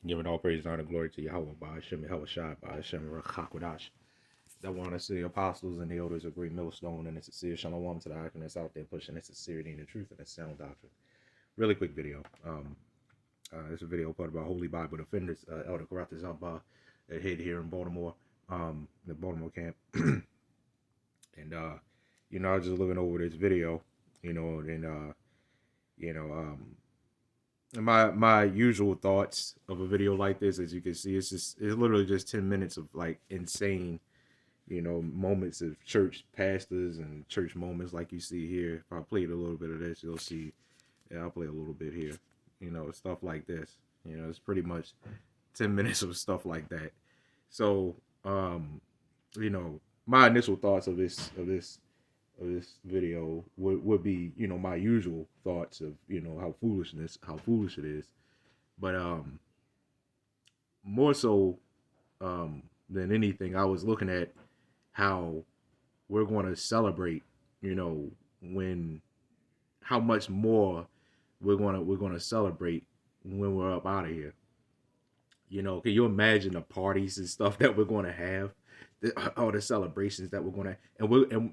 Giving all praise and honor and glory to Yahawah, BAHASHAM, YAHAWASHI, BAHASHAM, RAKAKWADASH. That want to see the apostles and the elders of Great Millstone and the sincere shalom to the icon that's out there pushing that sincerity and the truth and the sound doctrine. Really quick video. It's a video part about Holy Bible Defenders, Elder Karate Zamba, head here in Baltimore, the Baltimore camp. And, I was just looking over this video, and, my usual thoughts of a video like this, as you can see, it's literally just 10 minutes of like insane, moments of church pastors and church moments like you see here. If I played a little bit of this, you'll see. Yeah, I'll play a little bit here. Stuff like this. It's pretty much 10 minutes of stuff like that. So, my initial thoughts of this video would be, my usual thoughts of, how foolish it is. But more so than anything, I was looking at how we're going to celebrate, when how much more we're going to celebrate when we're up out of here. Can you imagine the parties and stuff that we're going to have? All the celebrations that we're going to,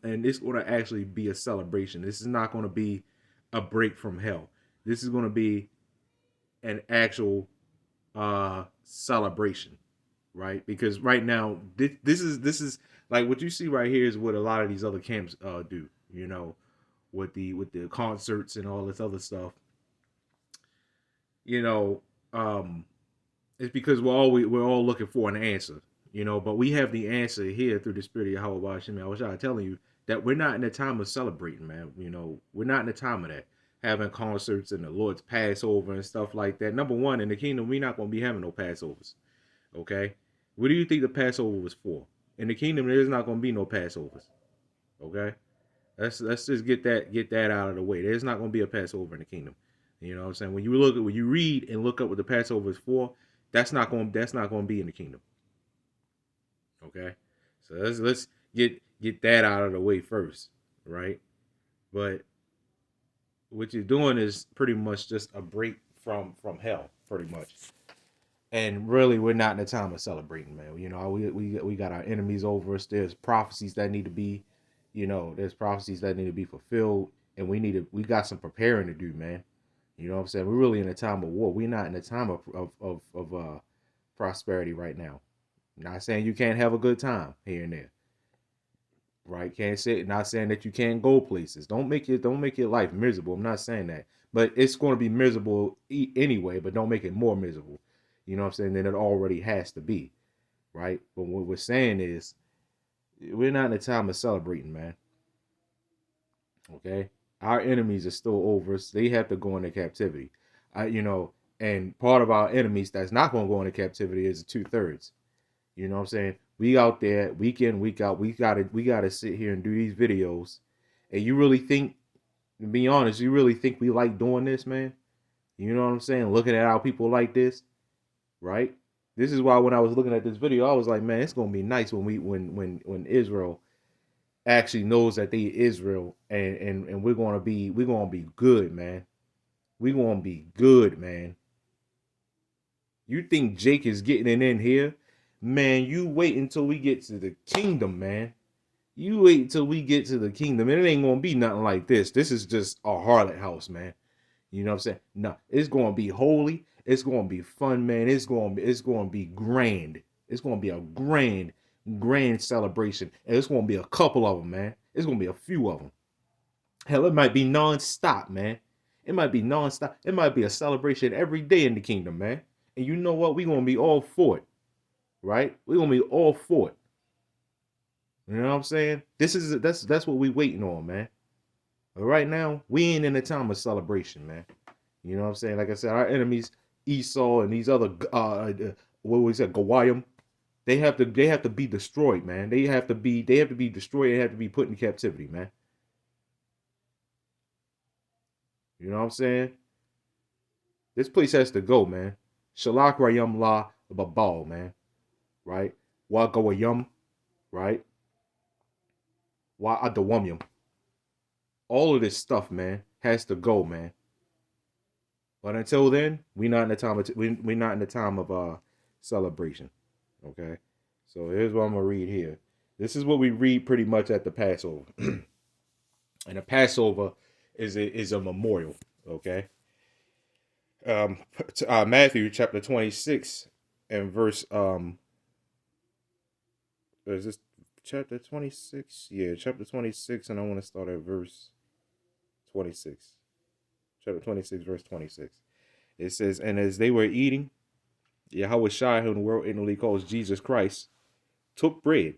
and it's going to actually be a celebration. This is not going to be a break from hell. This is going to be an actual celebration, right? Because right now, this is like what you see right here is what a lot of these other camps do. With the concerts and all this other stuff. It's because we're all looking for an answer. But we have the answer here through the Spirit of Yahawah BAHASHAM. I was telling you that we're not in the time of celebrating, man. We're not in the time of that. Having concerts and the Lord's Passover and stuff like that. Number one, in the kingdom, we're not going to be having no Passovers. Okay? What do you think the Passover was for? In the kingdom, there's not going to be no Passovers. Okay? Let's just get that out of the way. There's not going to be a Passover in the kingdom. You know what I'm saying? When you read and look up what the Passover is for, that's not going to be in the kingdom. Okay, so let's get that out of the way first, right? But what you're doing is pretty much just a break from hell, pretty much. And really, we're not in the time of celebrating, man. We got our enemies over us. There's prophecies that need to be, there's prophecies that need to be fulfilled, and we got some preparing to do, man. You know what I'm saying? We're really in a time of war. We're not in a time of prosperity right now. Not saying you can't have a good time here and there, right? Can't say. Not saying that you can't go places. Don't make your life miserable. I'm not saying that, but it's going to be miserable anyway. But don't make it more miserable. You know what I'm saying? Than it already has to be, right? But what we're saying is, we're not in a time of celebrating, man. Okay, our enemies are still over us. They have to go into captivity. And part of our enemies that's not going to go into captivity is the 2/3. You know what I'm saying? We out there week in, week out. We gotta sit here and do these videos. And you really think, to be honest, you really think we like doing this, man? You know what I'm saying? Looking at how people like this, right? This is why when I was looking at this video, I was like, man, it's gonna be nice when Israel actually knows that they Israel and we're gonna be good, man. We're gonna be good, man. You think Jake is getting it in here? Man, you wait until we get to the kingdom, man. You wait until we get to the kingdom, and it ain't gonna be nothing like this. This is just a harlot house, man. You know what I'm saying? No, it's gonna be holy. It's gonna be fun, man. It's gonna be grand. It's gonna be a grand celebration, and it's gonna be a couple of them, man. It's gonna be a few of them. Hell, it might be non-stop, man. It might be non-stop. It might be a celebration every day in the kingdom, man. And you know what? We're gonna be all for it. Right? We're gonna be all for it. You know what I'm saying? That's what we waiting on, man. But right now, we ain't in a time of celebration, man. You know what I'm saying? Like I said, our enemies, Esau and these other what was it, Gawayim, they have to be destroyed, man. They have to be destroyed. They have to be put in captivity, man. You know what I'm saying? This place has to go, man. Shalak Rayam La Babal, man. Right? Wa Gawayum, right? Wa Adawamyum. All of this stuff, man, has to go, man. But until then, we not in the time of we not in the time of celebration. Okay. So here's what I'm gonna read here. This is what we read pretty much at the Passover. And the Passover is a memorial. Okay. Matthew chapter 26 and verse is this chapter 26? Yeah, chapter 26, and I want to start at verse 26. Chapter 26, verse 26. It says, and as they were eating, YAHAWASHI, who the world ignorantly calls Jesus Christ, took bread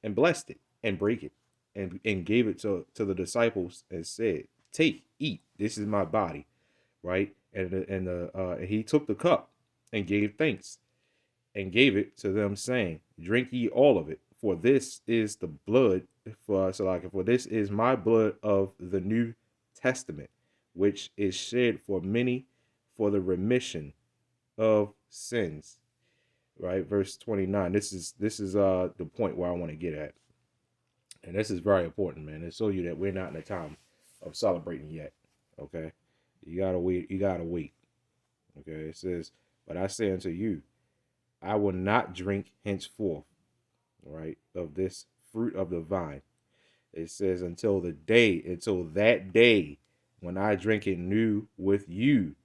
and blessed it and brake it and gave it to the disciples and said, take, eat, this is my body, right? And he took the cup and gave thanks and gave it to them, saying, drink ye all of it, for this is the blood, for this is my blood of the New Testament, which is shed for many for the remission of sins. Right, verse 29. This is the point where I want to get at. And this is very important, man. To show you that we're not in the time of celebrating yet. Okay. You gotta wait. You gotta wait. Okay. It says, but I say unto you, I will not drink henceforth, right, of this fruit of the vine. It says until that day when I drink it new with you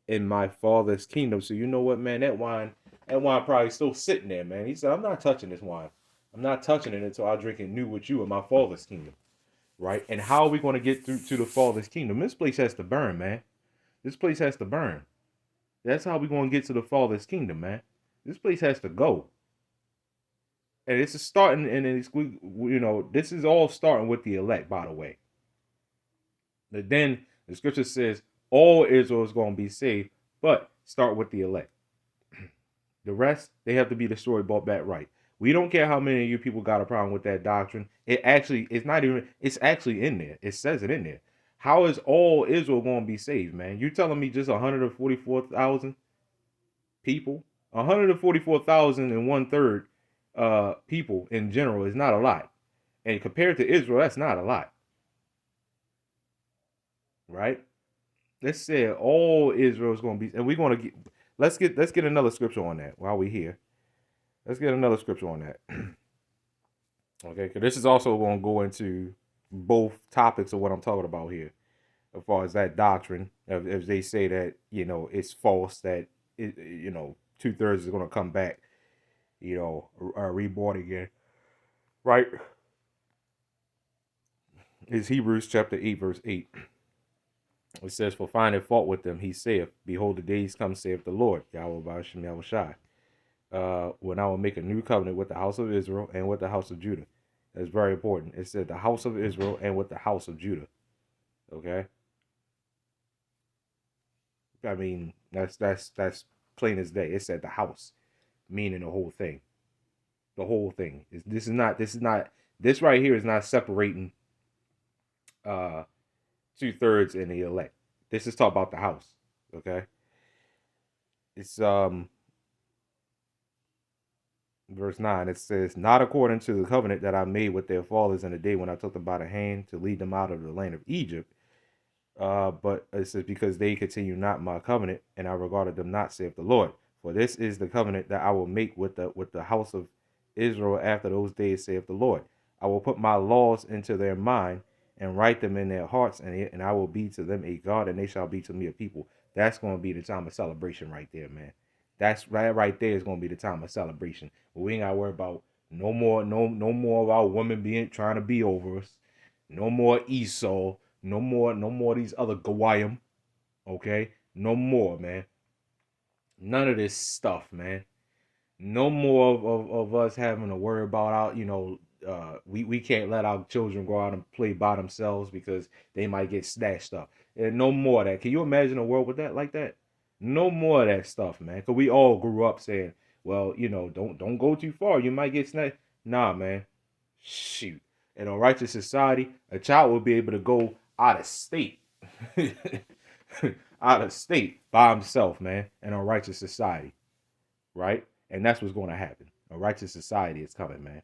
in my Father's kingdom. So you know what, man, that wine probably still sitting there, man. He said, I'm not touching this wine. I'm not touching it until I drink it new with you in my Father's kingdom. Right? And how are we going to get through to the Father's kingdom? This place has to burn, man. This place has to burn. That's how we're going to get to the Father's kingdom, man. This place has to go. And it's starting, and it's, this is all starting with the elect, by the way. But then the scripture says all Israel is going to be saved, but start with the elect. The rest, they have to be destroyed, brought back right. We don't care how many of you people got a problem with that doctrine. It's actually in there. It says it in there. How is all Israel going to be saved, man? You telling me just 144,000 people? 144,000 and 1/3 people in general is not a lot. And compared to Israel, that's not a lot. Right? Let's say all Israel is going to be, and we're going to get, let's get another scripture on that while we're here. Let's get another scripture on that. Okay, because this is also going to go into both topics of what I'm talking about here, as far as that doctrine. If they say that, it's false, that, 2/3 is going to come back, reborn again. Right? It's Hebrews chapter 8, verse 8. It says, for finding fault with them, he saith, behold, the days come, saith the Lord, Yahweh BAHASHAM YAHWASHI, when I will make a new covenant with the house of Israel and with the house of Judah. That's very important. It said the house of Israel and with the house of Judah. Okay? I mean, that's plain as day. It said the house, meaning the whole thing. The whole thing. This right here is not separating 2/3 in the elect. This is talking about the house. Okay? It's verse 9, it says, not according to the covenant that I made with their fathers in the day when I took them by the hand to lead them out of the land of Egypt. But it says, because they continue not my covenant, and I regarded them not, saith the Lord. For this is the covenant that I will make with the house of Israel after those days, saith the Lord. I will put my laws into their mind and write them in their hearts, and I will be to them a God, and they shall be to me a people. That's going to be the time of celebration right there, man. That's right there is going to be the time of celebration. We ain't got to worry about no more of our women trying to be over us. No more Esau. No more these other Gawayim. Okay? No more, man. None of this stuff, man. No more of us having to worry about our, we can't let our children go out and play by themselves because they might get snatched up. And no more of that. Can you imagine a world with that like that? No more of that stuff, man. Because we all grew up saying, well, don't go too far. You might get snatched. Nah, man. Shoot. In a righteous society, a child will be able to go out of state. Out of state by himself, man. In a righteous society. Right? And that's what's going to happen. A righteous society is coming, man.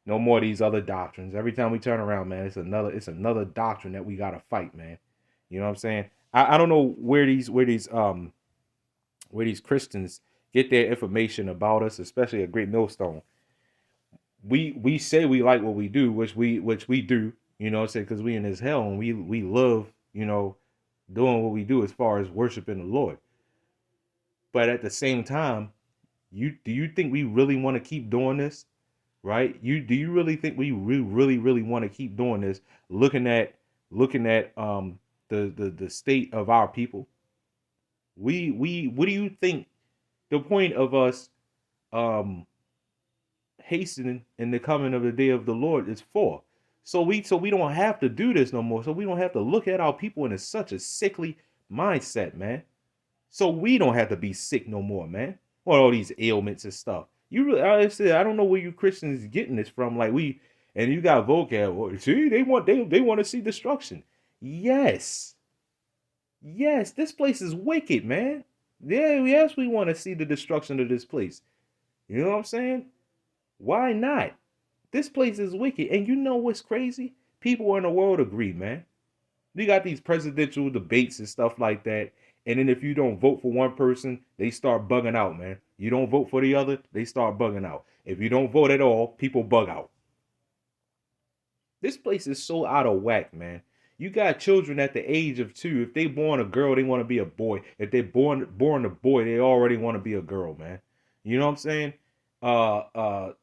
No more of these other doctrines. Every time we turn around, man, it's another doctrine that we got to fight, man. You know what I'm saying? I don't know where these Christians get their information about us, especially a Great Millstone. We say we like what we do, which we do, you know, say because we in this hell and we love, you know, doing what we do as far as worshiping the Lord. But at the same time, you think we really want to keep doing this? Right? You really think we really want to keep doing this? Looking at the state of our people. We what do you think the point of us um hastening in the coming of the day of the Lord is for? So we don't have to do this no more. So we don't have to look at our people in such a sickly mindset, man. So we don't have to be sick no more, man. Or all these ailments and stuff. You really, I said, I don't know where you Christians getting this from. Like we, and you got vocab. Well, see, they want to see destruction. Yes, yes. This place is wicked, man. Yeah, yes, we want to see the destruction of this place. You know what I'm saying? Why not? This place is wicked. And you know what's crazy? People in the world agree, man. We got these presidential debates and stuff like that. And then if you don't vote for one person, they start bugging out, man. You don't vote for the other, they start bugging out. If you don't vote at all, people bug out. This place is so out of whack, man. You got children at the age of 2. If they born a girl, they want to be a boy. If they born a boy, they already want to be a girl, man. You know what I'm saying?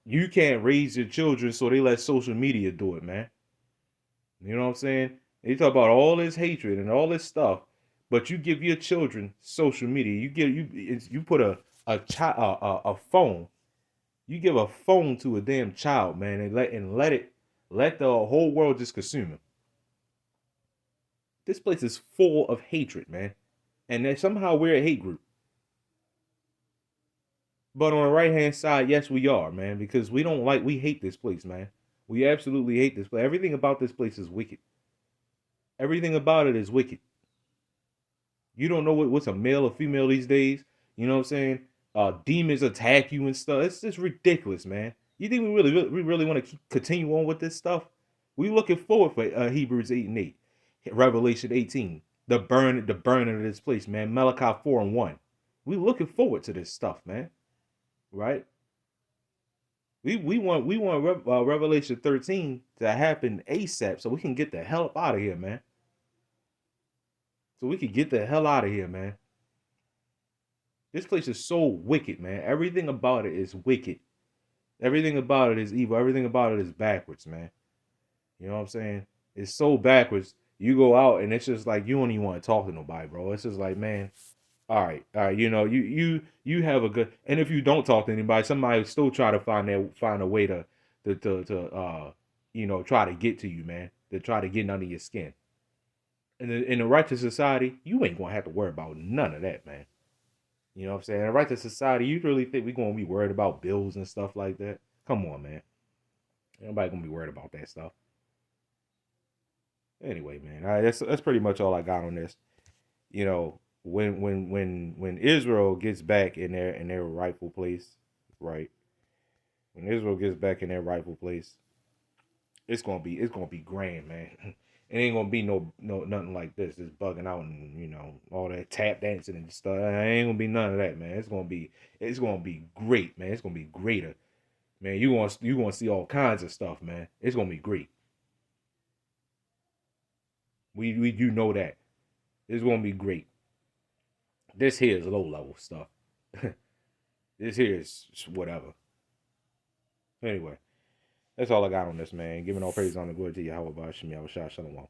You can't raise your children, so they let social media do it, man. You know what I'm saying? They talk about all this hatred and all this stuff, but you give your children social media. You put a phone. You give a phone to a damn child, man, and let the whole world just consume it. This place is full of hatred, man, and then somehow we're a hate group. But on the right hand side, yes, we are, man, because we hate this place, man. We absolutely hate this place. Everything about this place is wicked. Everything about it is wicked. You don't know what's a male or female these days. You know what I'm saying? Demons attack you and stuff. It's just ridiculous, man. You think we really want to continue on with this stuff? We looking forward for Hebrews 8 and 8, Revelation 18, the burning of this place, man. Malachi 4 and 1. We looking forward to this stuff, man. Right? We want Revelation 13 to happen ASAP so we can get the hell up out of here, man. So we can get the hell out of here, man. This place is so wicked, man. Everything about it is wicked. Everything about it is evil. Everything about it is backwards, man. You know what I'm saying? It's so backwards. You go out and it's just like you don't even want to talk to nobody, bro. It's just like, man, all right. You know, you have a good. And if you don't talk to anybody, somebody will still try to find a way to you know, try to get to you, man. To try to get under your skin. In a righteous society, you ain't gonna have to worry about none of that, man. You know what I'm saying? In a righteous society, you really think we're gonna be worried about bills and stuff like that? Come on, man. Nobody gonna be worried about that stuff. Anyway, man, all right, that's pretty much all I got on this. You know, when Israel gets back in their rightful place, right? When Israel gets back in their rightful place, it's gonna be grand, man. It ain't gonna be no nothing like this, just bugging out and you know all that tap dancing and stuff. It ain't gonna be none of that, man. It's gonna be great, man. It's gonna be greater, man. You gonna see all kinds of stuff, man. It's gonna be great. We you know that it's gonna be great. This here is low level stuff. This here is whatever. Anyway, that's all I got on this, man. Giving all praise on the glory to Yahawah BAHASHAM, YAHAWASHI, Shalom.